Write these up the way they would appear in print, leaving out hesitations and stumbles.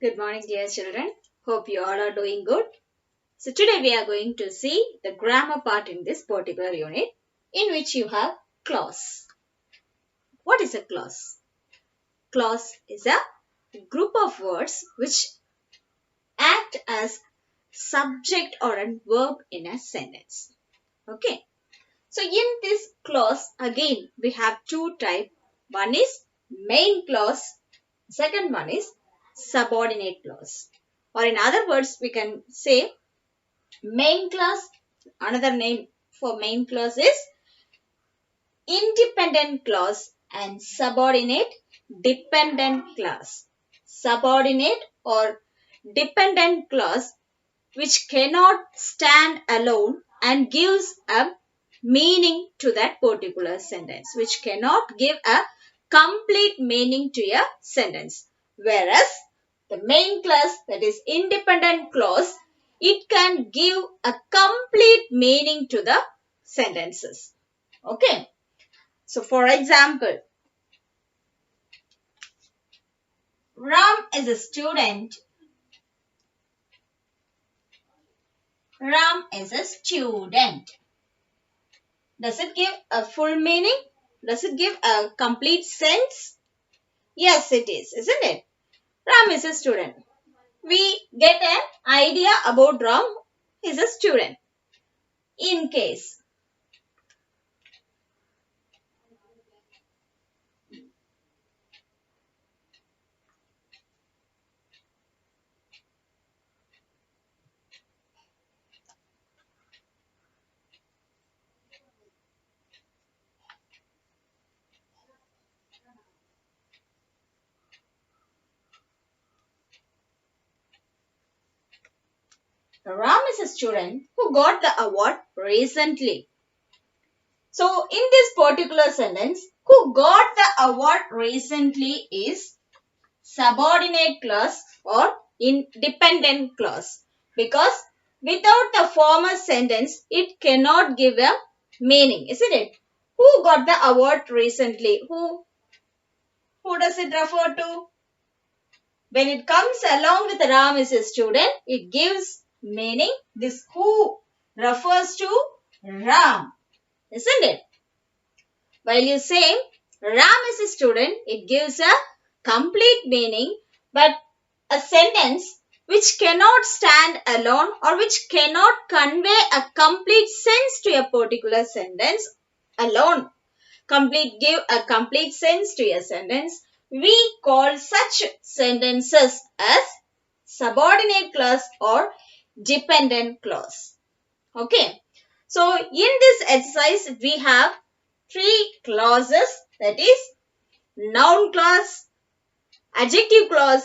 Good morning, dear children. Hope you all are doing good. So, today we are going to see the grammar part in this particular unit in which you have clause. What is a clause? Clause is a group of words which act as subject or a verb in a sentence. Okay. So, in this clause, again, we have two types. One is main clause. Second one is subordinate clause. Or in other words, we can say main clause. Another name for main clause is independent clause and subordinate dependent clause. Subordinate or dependent clause which cannot stand alone and gives a meaning to that particular sentence, which cannot give a complete meaning to a sentence. Whereas the main clause, that is independent clause, it can give a complete meaning to the sentences. Okay. So for example, Ram is a student. Ram is a student. Does it give a full meaning? Does it give a complete sense? Yes, it is, isn't it? Ram is a student. We get an idea about Ram is a student. In case Ram is a student who got the award recently. So in this particular sentence, who got the award recently is subordinate clause or independent clause, because without the former sentence it cannot give a meaning, isn't it? Who got the award recently? Who does it refer to? When it comes along with Ram is a student, it gives meaning. This who refers to Ram, isn't it? While you say Ram is a student, it gives a complete meaning, but a sentence which cannot stand alone or which cannot convey a complete sense to a particular sentence alone, give a complete sense to a sentence, we call such sentences as subordinate clause or dependent clause. Okay. So, in this exercise, we have three clauses, that is noun clause, adjective clause,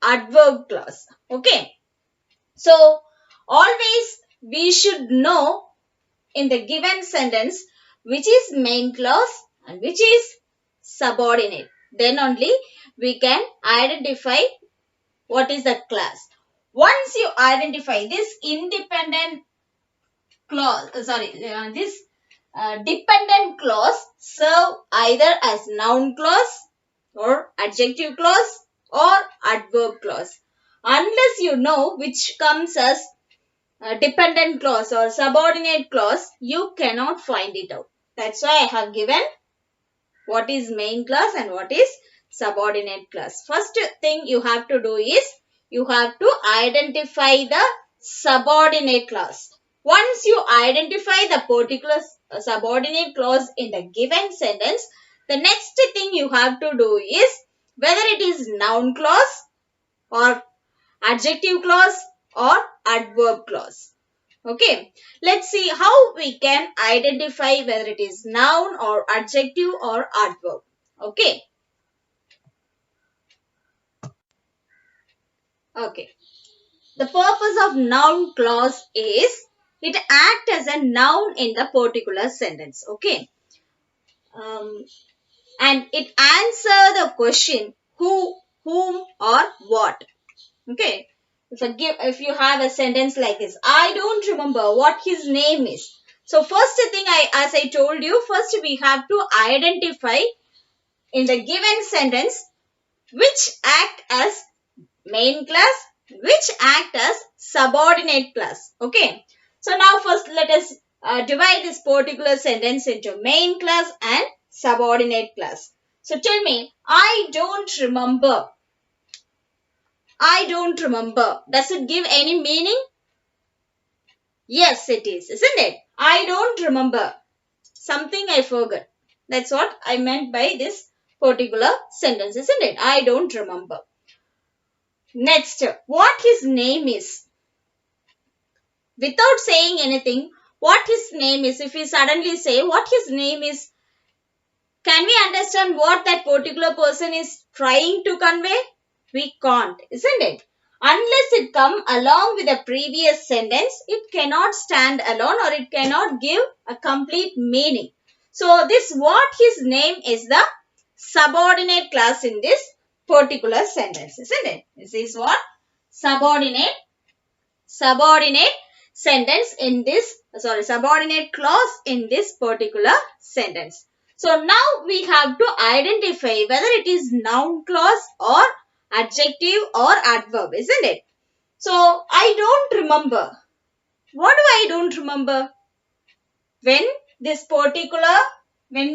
adverb clause. Okay. So, always we should know in the given sentence which is main clause and which is subordinate. Then only we can identify what is the clause. Once you identify this independent clause, this dependent clause serve either as noun clause or adjective clause or adverb clause. Unless you know which comes as dependent clause or subordinate clause, you cannot find it out. That's why I have given what is main clause and what is subordinate clause. First thing you have to do is you have to identify the subordinate clause. Once you identify the particular subordinate clause in the given sentence, the next thing you have to do is whether it is noun clause or adjective clause or adverb clause. Okay, let's see how we can identify whether it is noun or adjective or adverb. Okay. Okay. The purpose of noun clause is it acts as a noun in the particular sentence. Okay. And it answer the question who, whom or what. Okay. If you have a sentence like this, I don't remember what his name is. So first thing as I told you, first we have to identify in the given sentence which act as main class which act as subordinate class. Okay. So now first let us divide this particular sentence into main class and subordinate class. So tell me, I don't remember. I don't remember. Does it give any meaning? Yes, it is, isn't it? I don't remember. Something I forgot. That's what I meant by this particular sentence, isn't it? I don't remember. Next, what his name is. Without saying anything, what his name is, if we suddenly say what his name is, can we understand what that particular person is trying to convey? We can't, isn't it? Unless it come along with the previous sentence, it cannot stand alone or it cannot give a complete meaning. So this what his name is the subordinate class in this particular sentence, isn't it? This is what? Subordinate sentence in this, subordinate clause in this particular sentence. So now we have to identify whether it is noun clause or adjective or adverb, isn't it? So I don't remember. What do I don't remember? When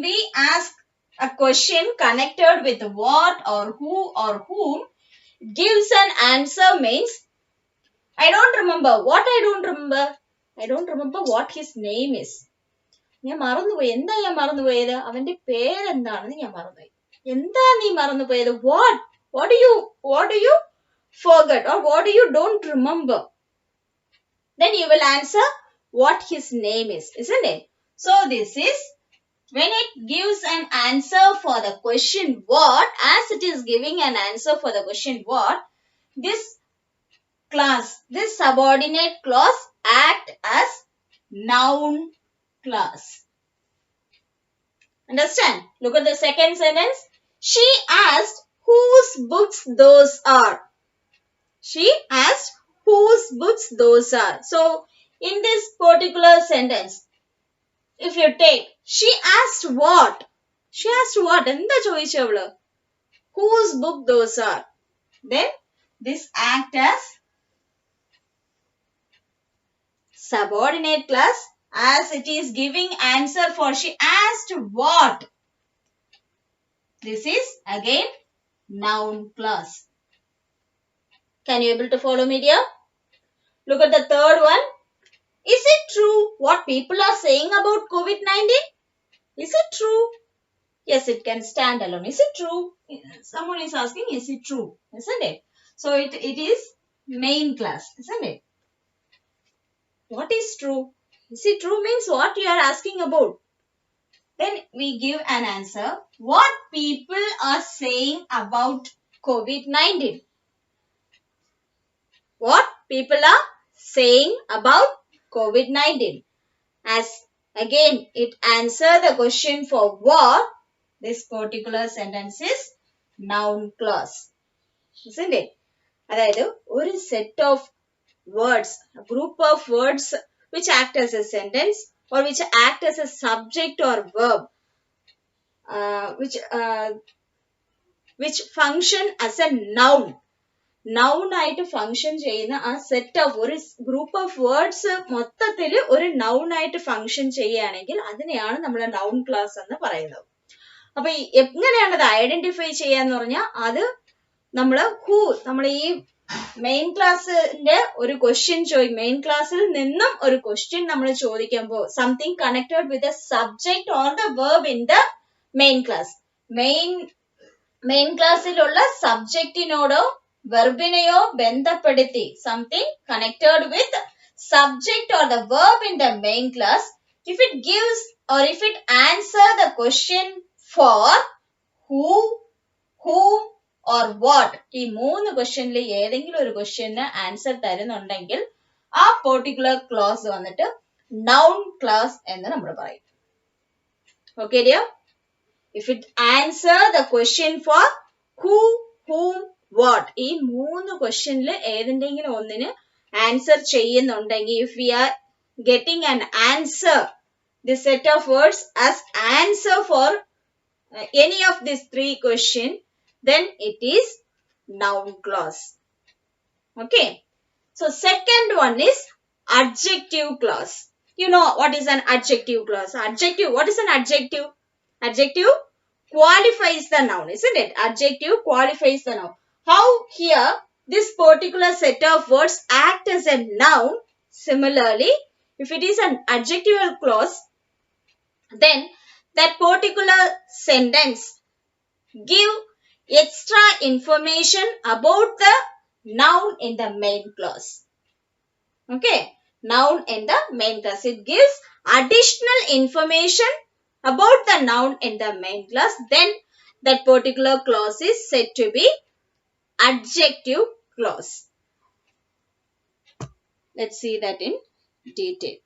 we ask a question connected with what or who or whom, gives an answer means I don't remember. What I don't remember? I don't remember what his name is. ഞാൻ മറന്നുപോയി. എന്താ ഞാൻ മറന്നുപോയത്? അവന്റെ പേരെന്താണെന്ന് ഞാൻ മറന്നുപോയി. എന്താ നീ മറന്നുപോയത്? What do you forget or what do you don't remember? Then you will answer what his name is, isn't it? So this is when it gives an answer for the question what, as it is giving an answer for the question what, this subordinate clause act as noun class. Understand? Look at the second sentence. She asked whose books those are. She asked whose books those are. So, in this particular sentence, if you take, she asked what? She asked what? എന്താ ചോദിച്ചവള്? Whose book those are? Then, this act as subordinate class as it is giving answer for she asked what. This is again noun class. Can you able to follow me dear? Look at the third one. Is it true what people are saying about COVID-19? Is it true? Yes, it can stand alone. Is it true? Someone is asking, is it true? Isn't it? So it is main class, isn't it? What is true? Is it true means what you are asking about. Then we give an answer. What people are saying about COVID-19. What people are saying about COVID-19. As again it answer the question for what, this particular sentence is noun clause. Isn't it? അതായത് ഒരു set of words, a group of words which act as a sentence or which act as a subject or verb, which function as a noun. Noun ആയിട്ട് function ചെയ്യുന്ന ആ set of ഒരു group of words മൊത്തത്തിൽ ഒരു noun ആയിട്ട് function ചെയ്യുകയാണെങ്കിൽ അതിനെയാണ് നമ്മൾ noun ക്ലാസ് എന്ന് പറയുന്നത്. അപ്പൊ എങ്ങനെയാണ് അത് ഐഡന്റിഫൈ ചെയ്യാന്ന് പറഞ്ഞാൽ അത് നമ്മൾ ഈ മെയിൻ ക്ലാസ്സിന്റെ ഒരു ക്വസ്റ്റ്യൻ മെയിൻ ക്ലാസ്സിൽ നിന്നും ഒരു ക്വസ്റ്റ്യൻ നമ്മൾ ചോദിക്കുമ്പോൾ something connected with a subject or the verb in the main clause. Main ക്ലാസ്സിലുള്ള സബ്ജക്റ്റിനോടോ വെർബിനെയോ ബന്ധപ്പെടുത്തി something connected with subject or the verb in the main clause, if it gives or if it answer the question for who, whom or what, ഈ മൂന്ന് ക്വസ്റ്റ്യനിൽ ഏതെങ്കിലും ഒരു question answer തരുന്നുണ്ടെങ്കിൽ ആ പെർട്ടിക്കുലർ ക്ലോസ് വന്നിട്ട് noun clause എന്ന് നമ്മൾ പറയും. Okay dear? If it answer the question for who, whom, what, ഈ മൂന്ന് ക്വസ്റ്റ്യനിൽ ഏതെങ്കിലും ഒന്നിന് ആൻസർ ചെയ്യുന്നുണ്ടെങ്കിൽ, if we are getting an answer, this set of words as answer for any of these three questions, then it is noun clause. Okay. So second one is adjective clause. You know what is an adjective clause? Adjective, what is an adjective? Adjective qualifies the noun, isn't it? Adjective qualifies the noun. How here this particular set of words act as a noun. Similarly, if it is an adjectival clause, then that particular sentence give extra information about the noun in the main clause. Okay, noun in the main clause. It gives additional information about the noun in the main clause. Then that particular clause is said to be adjective clause. Let's see that in detail.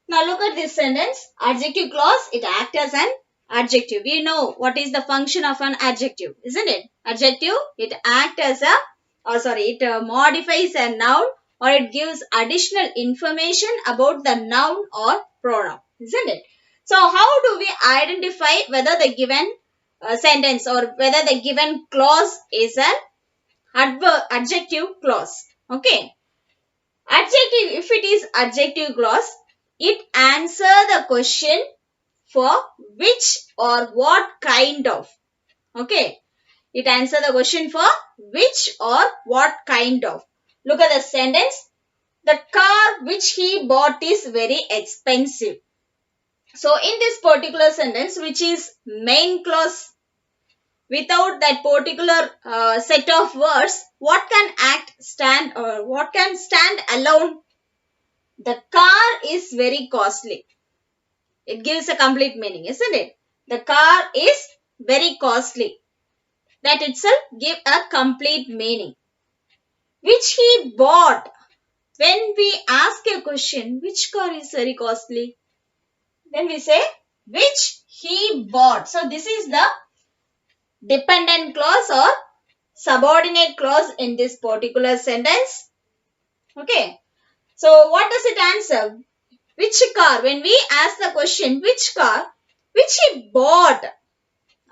Now look at this sentence. Adjective clause, it acts as an adjective. We know what is the function of an adjective, isn't it? Adjective, it acts as a, it modifies a noun or it gives additional information about the noun or pronoun, isn't it? So how do we identify whether the given sentence or whether the given clause is an adjective clause? Okay. Adjective, if it is adjective clause, it answer the question for which or what kind of. Okay. It answer the question for which or what kind of. Look at the sentence. The car which he bought is very expensive. So in this particular sentence, which is main clause, without that particular set of words, what can stand alone? The car is very costly. It gives a complete meaning, isn't it? The car is very costly. That itself gives a complete meaning. Which he bought. When we ask a question, which car is very costly? Then we say, which he bought. So this is the dependent clause or subordinate clause in this particular sentence. Okay. So what does it answer? Which car? When we ask the question, which car? Which he bought.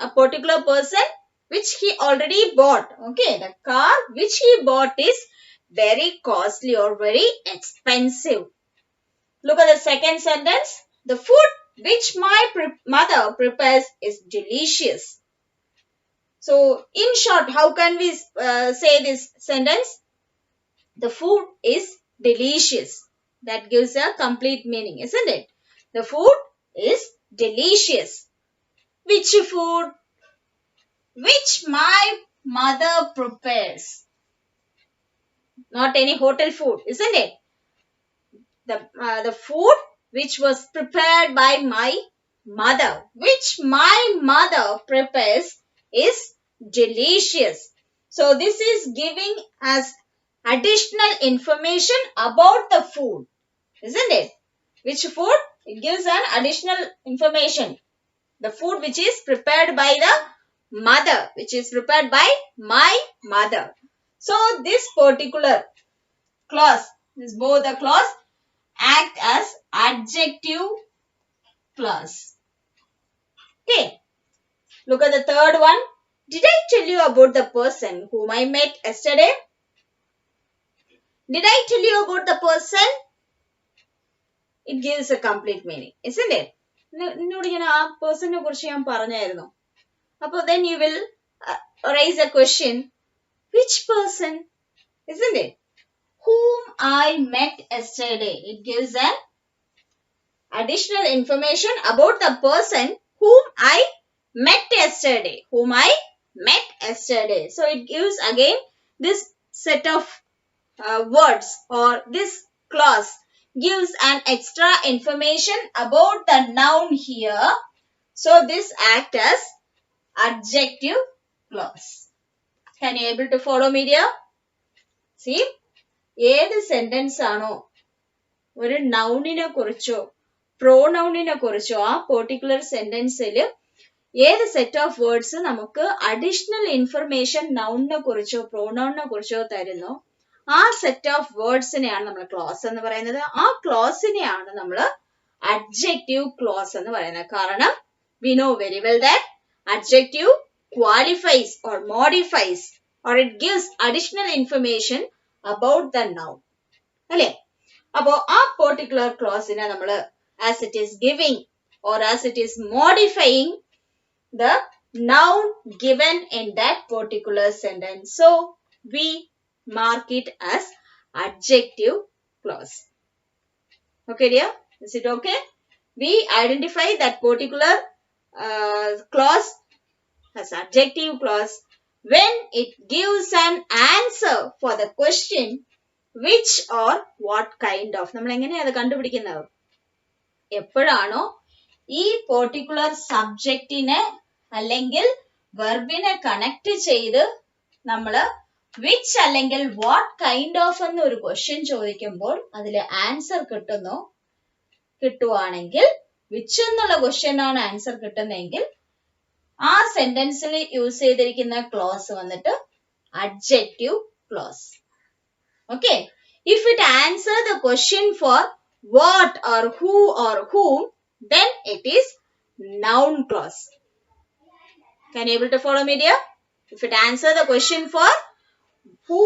A particular person which he already bought. Okay. The car which he bought is very costly or very expensive. Look at the second sentence. The food which my mother prepares is delicious. So, in short, how can we say this sentence? The food is delicious. That gives a complete meaning, isn't it? The food is delicious. Which food? Which my mother prepares. Not any hotel food, isn't it? The food which was prepared by my mother, which my mother prepares, is delicious. So this is giving us additional information about the food, isn't it? Which food? It gives an additional information. The food which is prepared by the mother, which is prepared by my mother. So this particular clause, this both the clause act as adjective clause. Okay. Look at the third one. Did I tell you about the person whom I met yesterday? Did I tell you about the person? It gives a complete meaning, isn't it? നിന്നോട് ഞാൻ ആ പേഴ്സണിനെ കുറിച്ച് ഞാൻ പറഞ്ഞായിരുന്നു. അപ്പോൾ then you will raise a question. Which person? Isn't it? Whom I met yesterday. It gives an additional information about the person whom I met yesterday. Whom I met yesterday. So it gives again this set of words or this clause gives an extra information about the noun here. So this acts as adjective clause. Can you able to follow me dear? See, ഏത് sentence ആണോ ഒരു നൗണിനെ കുറിച്ചോ പ്രോനൗണിനെ കുറിച്ചോ ആ particular സെന്റൻസിൽ ഏത് set of words നമുക്ക് additional information നൗണിനെ കുറിച്ചോ പ്രോനൗണിനെ കുറിച്ചോ തരുന്നോ ആ സെറ്റ് ഓഫ് വേർഡ്സിനെയാണ് നമ്മൾ ക്ലോസ് എന്ന് പറയുന്നത്. ആ ക്ലോസിനെയാണ് നമ്മൾ adjective clause എന്ന് പറയുന്നത്. കാരണം we know very well that adjective qualifies or modifies or it gives additional information about the noun. Okay? About a particular clause in a as it is giving or as it is modifying the noun given in that particular sentence. So, we mark it as adjective clause. Okay, dear? Is it okay? We identify that particular clause as adjective clause when it gives an answer for the question which or what kind of. നമ്മൾ എങ്ങനെയാണ് അത് കണ്ടുപിടിക്കുന്നത്? എപ്പോഴാണോ ഈ particular subjectനെ അല്ലെങ്കിൽ വെർബിനെ connect ചെയ്ത് നമ്മൾ which അല്ലെങ്കിൽ what kind of എന്നൊരു ക്വസ്റ്റ്യൻ ചോദിക്കുമ്പോൾ അതിൽ ആൻസർ കിട്ടുവാണെങ്കിൽ which എന്നുള്ള ക്വസ്റ്റ്യൻ ആണ് ആൻസർ കിട്ടുന്നതെങ്കിൽ ആ സെന്റൻസിൽ യൂസ് ചെയ്തിരിക്കുന്ന ക്ലോസ് വന്നിട്ട് adjective clause. Okay. If it answer the question for what or who or whom, then it is noun clause. Can you able to follow me, dear? If it answer the question for who,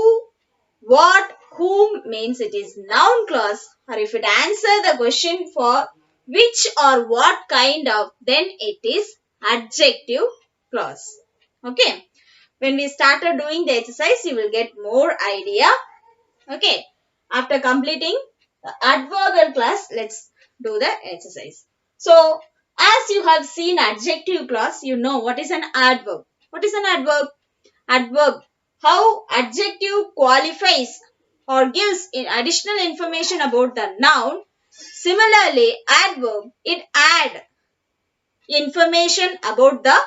what, whom means it is noun clause, or if it answer the question for which or what kind of, then it is adjective clause. Okay. When we started doing the exercise, you will get more idea. Okay. After completing the adverbial class, let's do the exercise. So, as you have seen adjective clause, you know what is an adverb. What is an adverb? Adverb. How adjective qualifies or gives additional information about the noun. Similarly, adverb, it add information about the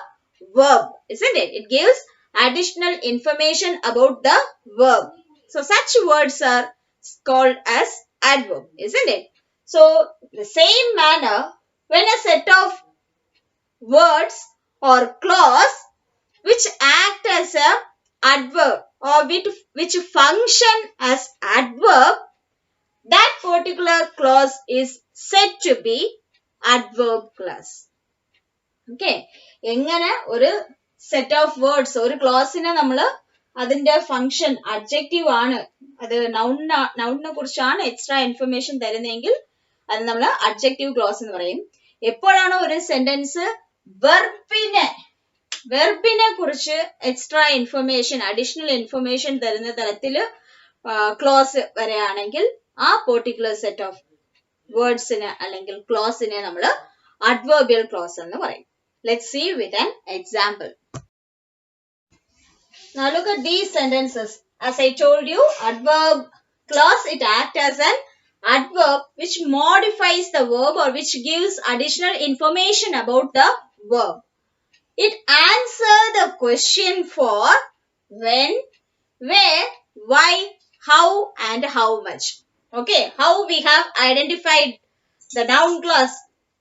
verb, isn't it? It gives additional information about the verb. So, such words are called as adverb, isn't it? So, the same manner, when a set of words or clause which act as a adverb or which function as adverb, that particular clause is said to be adverb clause. Okay. എങ്ങനെ ഒരു set of words ഒരു ക്ലോസിനെ നമ്മൾ അതിന്റെ function adjective ആണ് അത് നൗണിനെ കുറിച്ചാണ് extra information തരുന്നതെങ്കിൽ അത് നമ്മൾ അഡ്ജക്റ്റീവ് ക്ലോസ് എന്ന് പറയും. എപ്പോഴാണോ ഒരു സെന്റൻസ് വെർബിനെ കുറിച്ച് എക്സ്ട്രാ ഇൻഫർമേഷൻ അഡീഷണൽ ഇൻഫർമേഷൻ തരുന്ന തരത്തിൽ ക്ലോസ് വരെയാണെങ്കിൽ ആ പെർട്ടിക്കുലർ സെറ്റ് ഓഫ് വേർഡ്സിന് അല്ലെങ്കിൽ ക്ലോസിനെ നമ്മൾ അഡ്വേർബിയൽ ക്ലോസ് എന്ന് പറയും. Let's see with an example. Now look at these sentences. As I told you, adverb clause, it acts as an adverb which modifies the verb or which gives additional information about the verb. It answers the question for when, where, why, how and how much. Okay, how we have identified the noun clause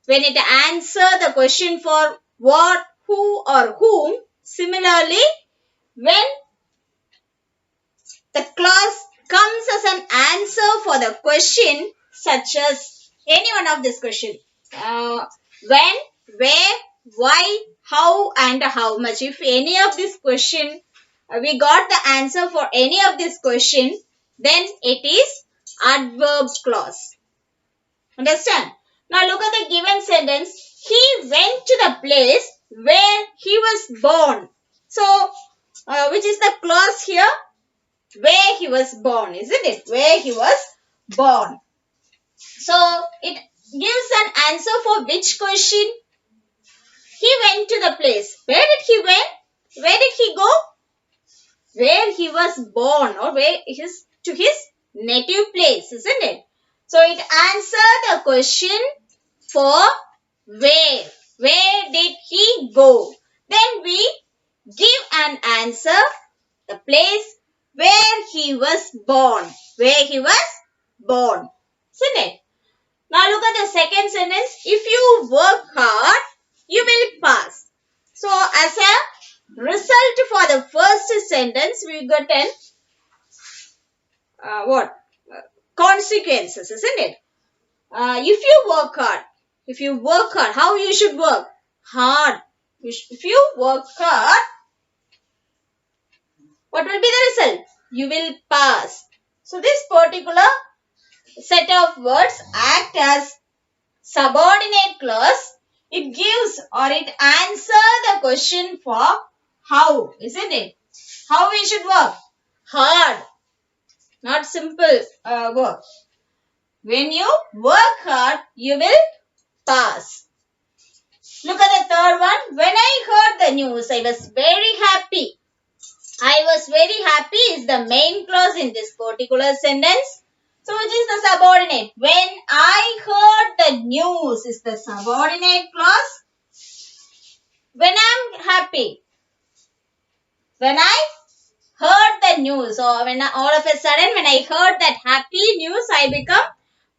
when it answers the question for what, who or whom. Similarly, when the clause comes as an answer for the question such as any one of this question. When, where, why, how and how much. If any of this question, we got the answer for any of this question, then it is adverb clause. Understand? Now look at the given sentence. He went to the place where he was born. So, which is the clause here? Where he was born, isn't it? Where he was born. So, it gives an answer for which question? He went to the place. Where did he went? Where did he go? Where he was born or to his native place, isn't it? So, it answers the question for where. Where did he go? Then we give an answer, the place where he was born. Where he was born. Isn't it? Now look at the second sentence. If you work hard, you will pass. So as a result for the first sentence, we got an consequences, isn't it? If you work hard, how you should work? Hard. If you work hard, what will be the result? You will pass. So this particular set of words act as subordinate clause. It gives or it answers the question for how, isn't it? How we should work? Hard, not simple work. When you work hard, you will pass. Look at the third one. When I heard the news, I was very happy. I was very happy is the main clause in this particular sentence. So which is the subordinate? When I heard the news is the subordinate clause. When I'm happy. When I heard the news, or when all of a sudden when I heard that happy news, I become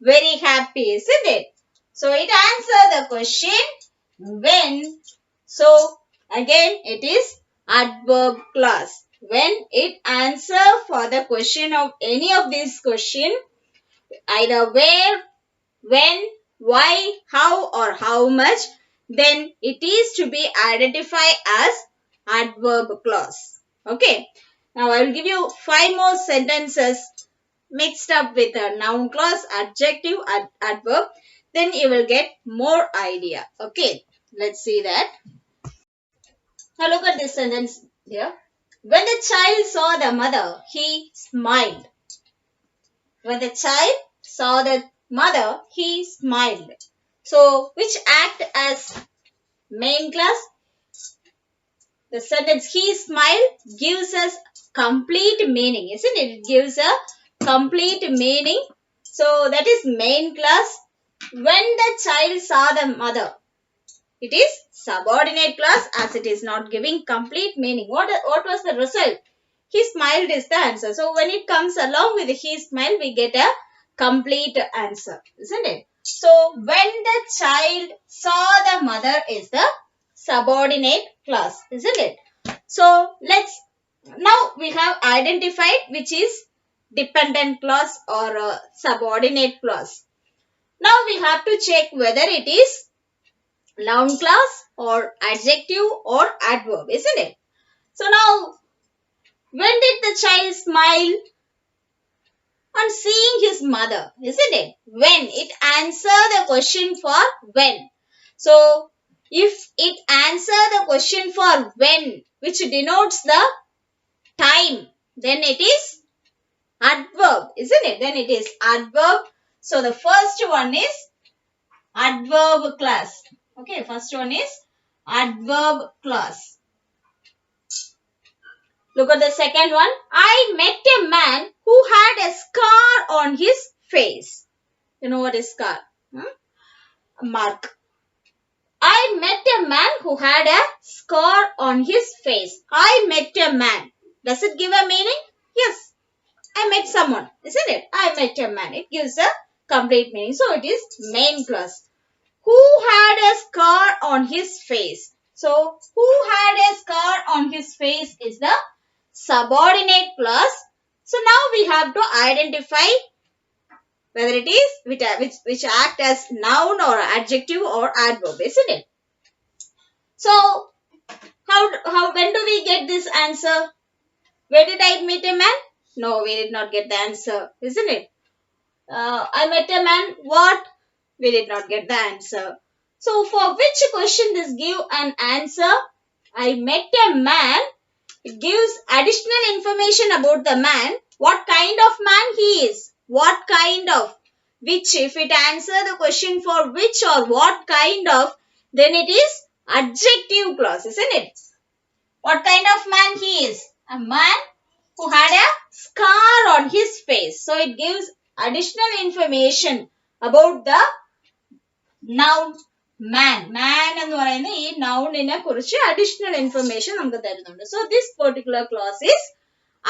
very happy, isn't it? So it answers the question when. So again it is adverb clause. When it answer for the question of any of these question, either where, when, why, how or how much, then it is to be identified as adverb clause. Okay. Now I will give you 5 more sentences mixed up with a noun clause, adjective, adverb. Then you will get more idea. Okay. Let's see that. Now look at this sentence here. When the child saw the mother, he smiled. When the child saw the mother, he smiled. So, which act as main clause? The sentence he smiled gives us complete meaning, isn't it? It gives a complete meaning. So, that is main clause. When the child saw the mother, it is subordinate clause as it is not giving complete meaning. What was the result? He smiled is the answer. So when it comes along with he smiled, we get a complete answer, isn't it? So when the child saw the mother is the subordinate clause, isn't it? So now we have identified which is dependent clause or subordinate clause. Now we have to check whether it is noun clause or adjective or adverb, isn't it? So now, when did the child smile? On seeing his mother, isn't it? When. It answer the question for when. So, if it answer the question for when, which denotes the time, then it is adverb, isn't it? Then it is adverb. So, the first one is adverb clause. Okay, first one is adverb clause. Look at the second one. I met a man who had a scar on his face. You know what is scar? A mark. I met a man who had a scar on his face. I met a man. Does it give a meaning? Yes. I met someone, isn't it? I met a man. It gives a complete meaning. So it is main clause. Who had a scar on his face? So who had a scar on his face is the subordinate clause. So now we have to identify whether it is which act as noun or adjective or adverb, isn't it? So how when do we get this answer? Where did I meet a man? No, we did not get the answer, isn't it? I met a man. What? We did not get the answer. So for which question this give an answer? I met a man. It gives additional information about the man. What kind of man he is? What kind of? Which, if it answer the question for which or what kind of, then it is adjective clause, isn't it? What kind of man he is? A man who had a scar on his face. So it gives additional information about the noun man. Man എന്ന് പറയുന്ന ഈ nounനെ കുറിച്ച് additional information നമുക്ക് തരുന്നുണ്ട്. So this particular clause is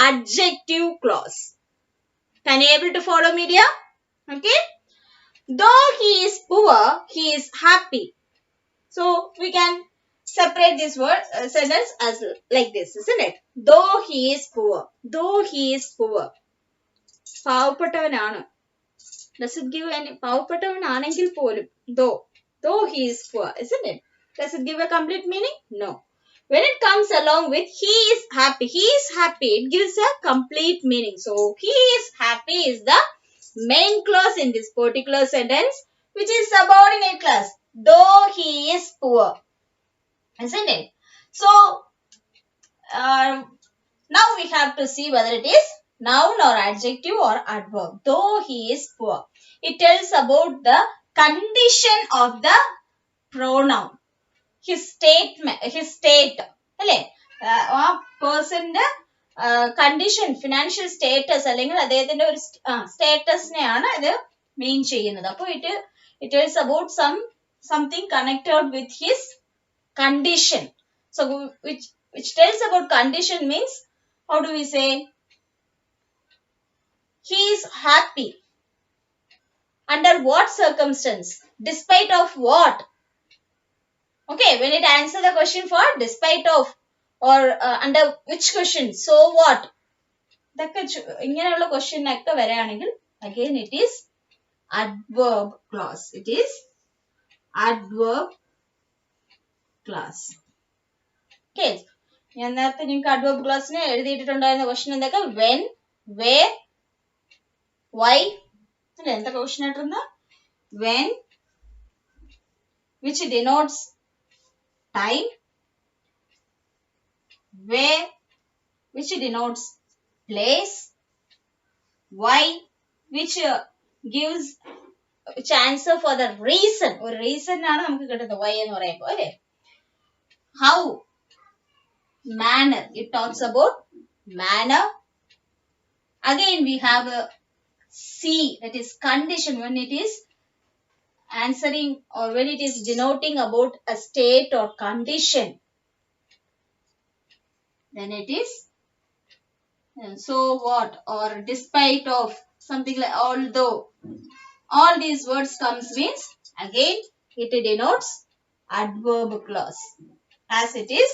adjective clause. Can you able to follow me, dear? Okay. Though he is poor, he is happy. So we can separate this word sentence as like this, isn't it? Though he is poor. Though he is poor. പാവപ്പെട്ടവനാണ്. Does it give any പാവപ്പെട്ടവനാണെങ്കിൽ പോലും though he is poor, isn't it? Does it give a complete meaning? No. when it comes along with he is happy, it gives a complete meaning. So he is happy is the main clause in this particular sentence, which is subordinate clause, though he is poor, isn't it? So now we have to see whether it is noun or adjective or adverb. Though he is poor, it tells about the condition of the pronoun, his statement, his state, അല്ലേ ആ പേഴ്സന്റെ condition, financial status അല്ലെങ്കിൽ അദ്ദേഹത്തിന്റെ ഒരു സ്റ്റേറ്റസിനെയാണ് ഇത് മീൻ ചെയ്യുന്നത്. അപ്പോൾ it is about something connected with his condition. So which tells about condition means, how do we say? He is happy. Under what circumstance? Despite of what? Okay, when it answer the question for despite of or under which question? So what? ഇതൊക്കെ ഇങ്ങനെയുള്ള question ഒക്കെ വരികയാണെങ്കിൽ again it is adverb clause. It is adverb clause. Okay, ഞാൻ നേരത്തെ നിങ്ങൾക്ക് adverb ക്ലാസ്സിന് എഴുതിയിട്ടുണ്ടായിരുന്ന question എന്തൊക്കെ? വെൻ, വേർ, വൈ അല്ലെ എന്തൊക്കെ ക്വസ്റ്റ്യൻ ആയിട്ടിരുന്ന? When which denotes time, where which denotes place, why which gives which answer for the reason. ഒരു reason ആണ് നമുക്ക് കിട്ടുന്നത് why എന്ന് പറയുമ്പോൾ അല്ലേ? How, manner, it talks about manner. Again we have a see, that is condition, when it is answering or when it is denoting about a state or condition, then it is so what or despite of something like although. All these words comes means again it denotes adverb clause, as it is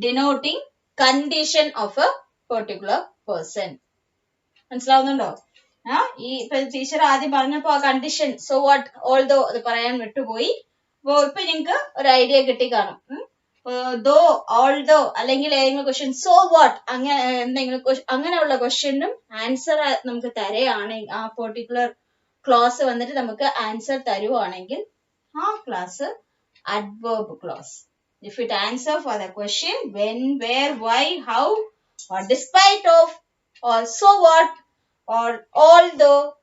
denoting condition of a particular person. മനസ്സിലാവുന്നുണ്ടോ? ഈ teacher ആദ്യം പറഞ്ഞപ്പോ ആ condition so what although അത് പറയാൻ വിട്ടുപോയി. അപ്പോ ഇപ്പൊ നിങ്ങൾക്ക് ഒരു ഐഡിയ കിട്ടി കാണും. ദോ, ഓൾദോ അല്ലെങ്കിൽ ഏതെങ്കിലും ക്വസ്റ്റ്യൻ സോ വാട്ട് അങ്ങനെ എന്തെങ്കിലും അങ്ങനെയുള്ള ക്വസ്റ്റ്യനും ആൻസർ നമുക്ക് തരുകയാണെങ്കിൽ, ആ പെർട്ടിക്കുലർ ക്ലോസ് വന്നിട്ട് നമുക്ക് ആൻസർ തരുവാണെങ്കിൽ ആ class adverb clause. If it answer for the question when, where, why, how, or despite of, or so what, or although,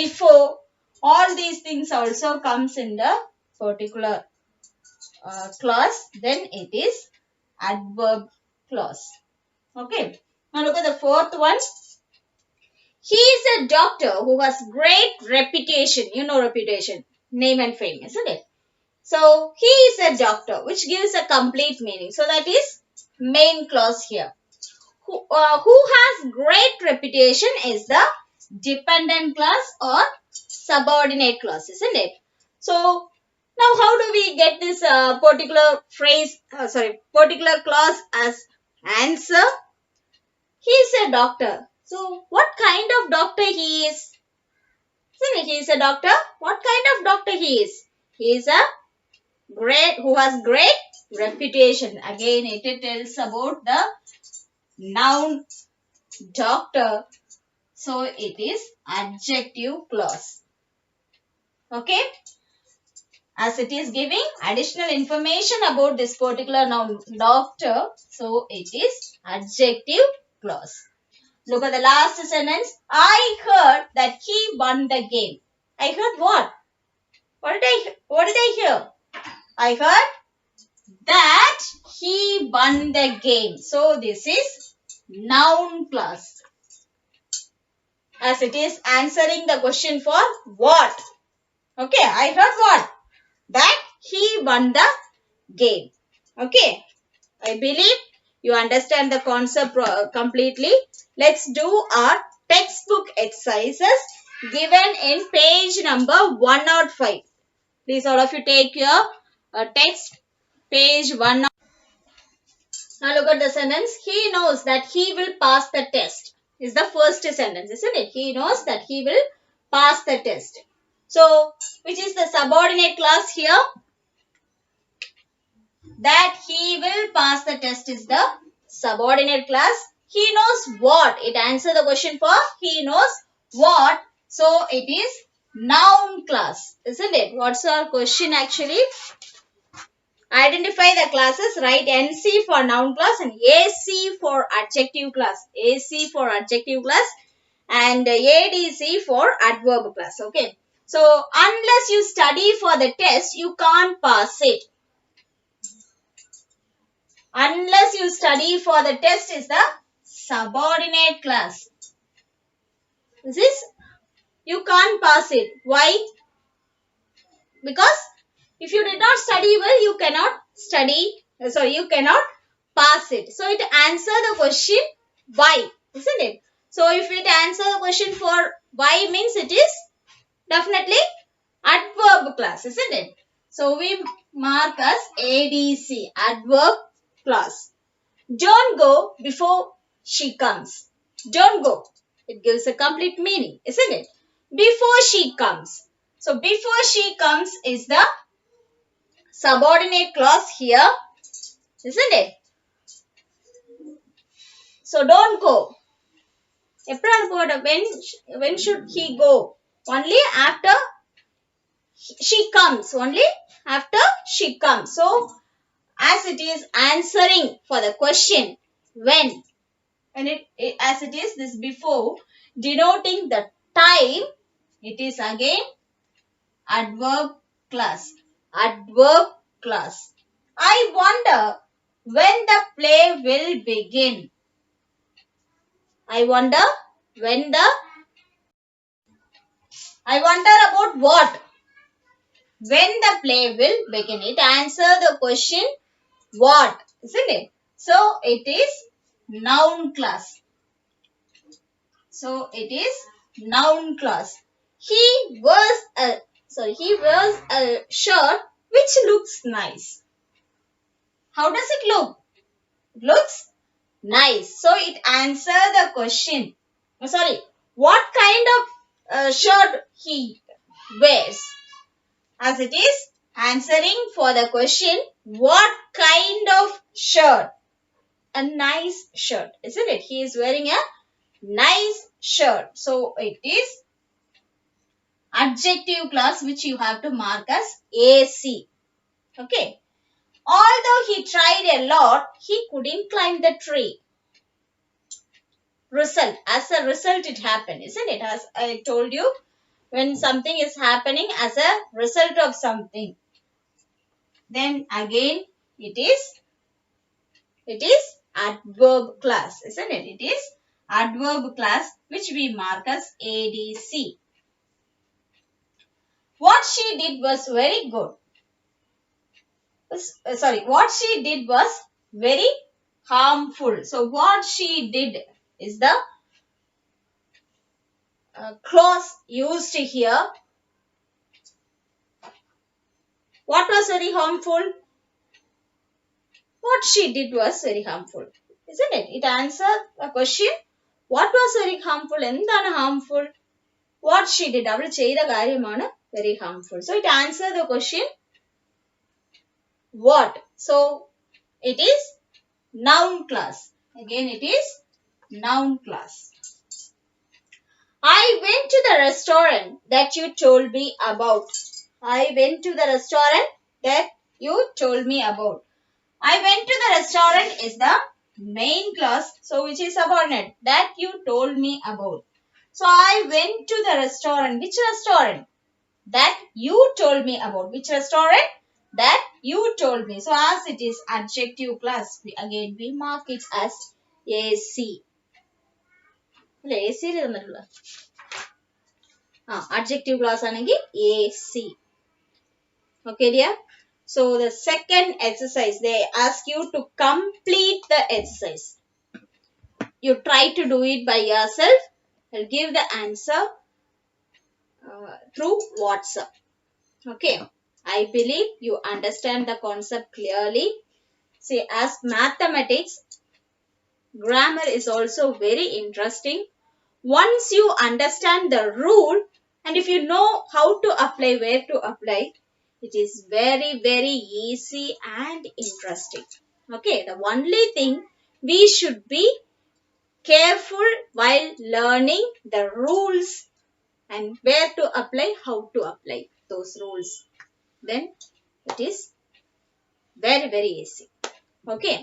before, all these things also comes in the particular clause, then it is adverb clause. Okay. Now look at the fourth one. He is a doctor who has great reputation. You know reputation, name and fame, isn't it? So he is a doctor, which gives a complete meaning. So that is main clause here. Who has great reputation is the dependent clause or subordinate clause, isn't it? So now how do we get this particular phrase, particular clause as answer? He is a doctor. So what kind of doctor he is? Isn't it? He is a doctor. What kind of doctor he is? He is a who has great reputation. Again it tells about the noun doctor, so it is adjective clause. Okay, as it is giving additional information about this particular noun doctor, so it is adjective clause. Look at the last sentence. I heard that he won the game. I heard what? What did I hear? I heard that he won the game. So this is noun clause, as it is answering the question for what. Okay, I heard what? That he won the game. Okay, I believe you understand the concept completely. Let's do our textbook exercises given in page number 105. Please all of you take your text, page 1. Now look at the sentence. He knows that he will pass the test. Is the first sentence, isn't it? He knows that he will pass the test. So which is the subordinate clause here? that he will pass the test is the subordinate class. He knows what. It answers the question for he knows what. So it is noun class, isn't it? What's our question actually? Identify the classes. Write NC for noun class and AC for adjective class. AC for adjective class and ADC for adverb class. Okay. So unless you study for the test, you can't pass it. Unless you study for the test is the subordinate class. This is, you can't pass it. Why? Because if you did not study well, you cannot you cannot pass it. So it answer the question why, isn't it? So if it answer the question for why means it is definitely adverb class, isn't it? So we mark as ADC, adverb class. Don't go before she comes. Don't go. It gives a complete meaning, isn't it? Before she comes. So before she comes is the subordinate clause here, isn't it? So don't go. When should he go? Only after she comes. Only after she comes. So as it is answering for the question when as it is this before denoting the time, it is again adverb class. Adverb class. I wonder when the play will begin. I wonder about what? When the play will begin. It answer the question what, isn't it? So it is noun class. So it is noun class. He wears a shirt which looks nice. How does it look? It looks nice. So it answer the question. What kind of shirt he wears? As it is answering for the question, what kind of shirt? A nice shirt, isn't it? He is wearing a nice shirt. So it is adjective class which you have to mark as AC. Okay. Although he tried a lot, he couldn't climb the tree. Result. As a result it happened, isn't it? As I told you, when something is happening as a result of something, then again it is adverb class, isn't it? It is adverb class which we mark as ADC. What she did was very good. What she did was very harmful. So what she did is the clause used here. What was very harmful? What she did was very harmful, isn't it? It answers the question. What was very harmful? എന്താണ് harmful? What she did. അവൾ ചെയ്ത കാര്യമാണ് very harmful. So it answers the question what. So it is noun class. Again it is noun class. I went to the restaurant that you told me about. I went to the restaurant that you told me about. I went to the restaurant is the main clause. So which is subordinate. That you told me about. So I went to the restaurant. Which restaurant? That you told me about. Which restaurant? That you told me. So as it is adjective class, we mark it as AC. AC adjective class anagi AC. Okay dear. So the second exercise, they ask you to complete the exercise. You try to do it by yourself. I'll give the answer through WhatsApp. Okay. I believe you understand the concept clearly. See, as mathematics, grammar is also very interesting. Once you understand the rule and if you know how to apply, where to apply, It is very, very easy and interesting. Okay, the only thing we should be careful while learning the rules and where to apply, how to apply those rules. Then it is very, very easy. Okay.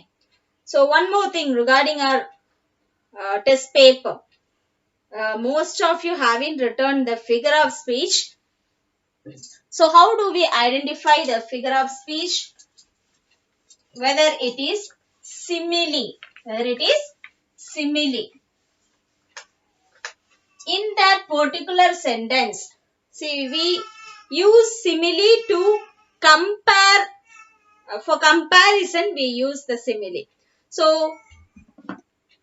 So one more thing regarding our test paper. Most of you haven't written the figure of speech. So how do we identify the figure of speech? Whether it is simile. Whether it is simile. In that particular sentence, see, we use simile to compare. For comparison, we use the simile. So,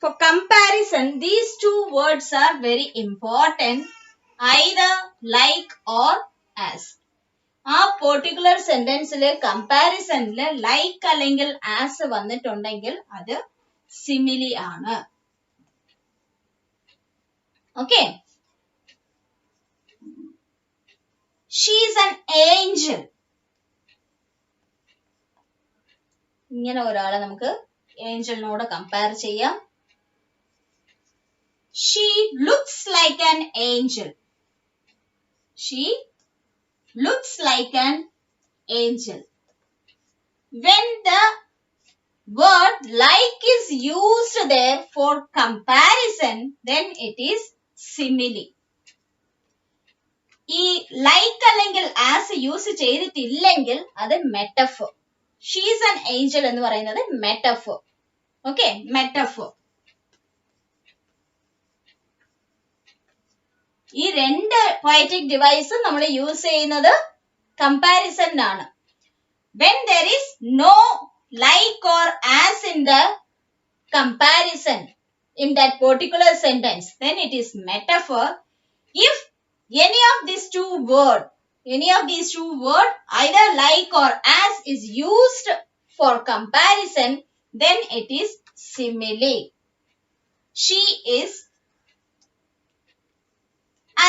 for comparison, these two words are very important. Either like or as. ആ particular സെന്റൻസിൽ കമ്പാരിസണിൽ like അല്ലെങ്കിൽ as വന്നിട്ടുണ്ടെങ്കിൽ അത് simile ആണ്. Okay. She is an Angel. ഇങ്ങനെ ഒരാളെ നമുക്ക് ഏഞ്ചലിനോട് compare ചെയ്യാം. She looks like an angel. She looks like an angel. When the word like is used there for comparison, then it is simile. ഈ like അല്ലെങ്കിൽ as use ചെയ്തിട്ടില്ലെങ്കിൽ അത് metaphor. She is an angel എന്ന് പറയുന്നത് metaphor. Okay, metaphor. ഈ രണ്ട് poetic device നമ്മൾ use ചെയ്യുന്നത് കമ്പാരിസണിനാണ്. When there is no like or as in the comparison in that particular sentence, then it is metaphor. If any of these two word, either like or as is used for comparison, then it is simile. She is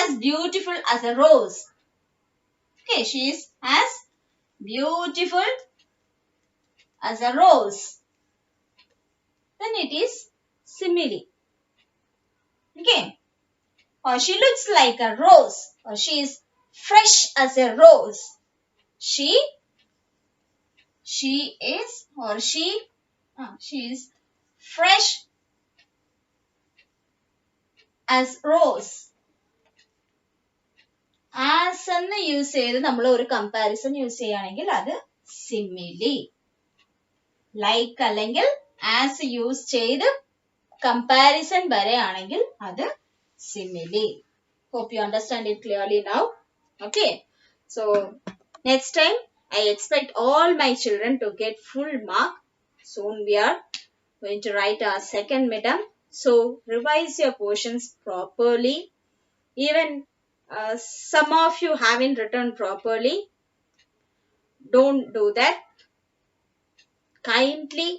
as beautiful as a rose. Okay, she is as beautiful as a rose. Then it is simile. Okay. Or she looks like a rose. Or she is fresh as a rose. She is fresh as rose. As എന്ന് use ചെയ്ത് നമ്മൾ ഒരു comparison use ചെയ്യുകയാണെങ്കിൽ അത് simile. Like അല്ലെങ്കിൽ as use ചെയ്ത് comparison വരെയാണെങ്കിൽ അത് simile. Hope you understand it clearly now. Okay. So, next time I expect all my children to get full mark. Soon we are going to write our second midterm. So, revise your portions properly. Even some of you haven't written properly. Don't do that. Kindly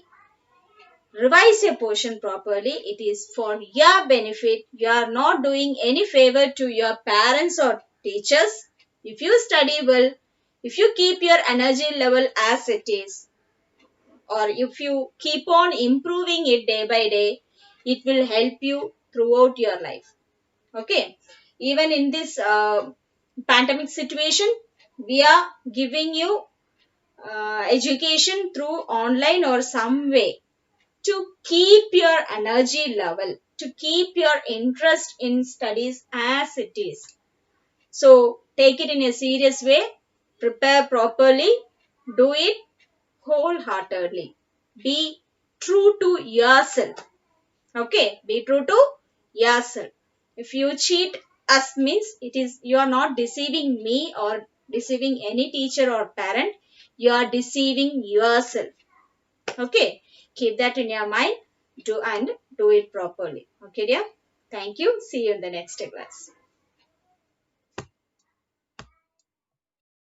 revise your portion properly. It is for your benefit. You are not doing any favor to your parents or teachers. If you study well, if you keep your energy level as it is, or if you keep on improving it day by day, it will help you throughout your life. Okay. Even in this pandemic situation, we are giving you education through online or some way, to keep your energy level, to keep your interest in studies as it is. So, take it in a serious way, prepare properly, do it wholeheartedly. Be true to yourself. Okay, be true to yourself. If you cheat us means it is you are not deceiving me or deceiving any teacher or parent, you are deceiving yourself. Okay, keep that in your mind. Do it properly. Okay, dear. Thank you. See you in the next class.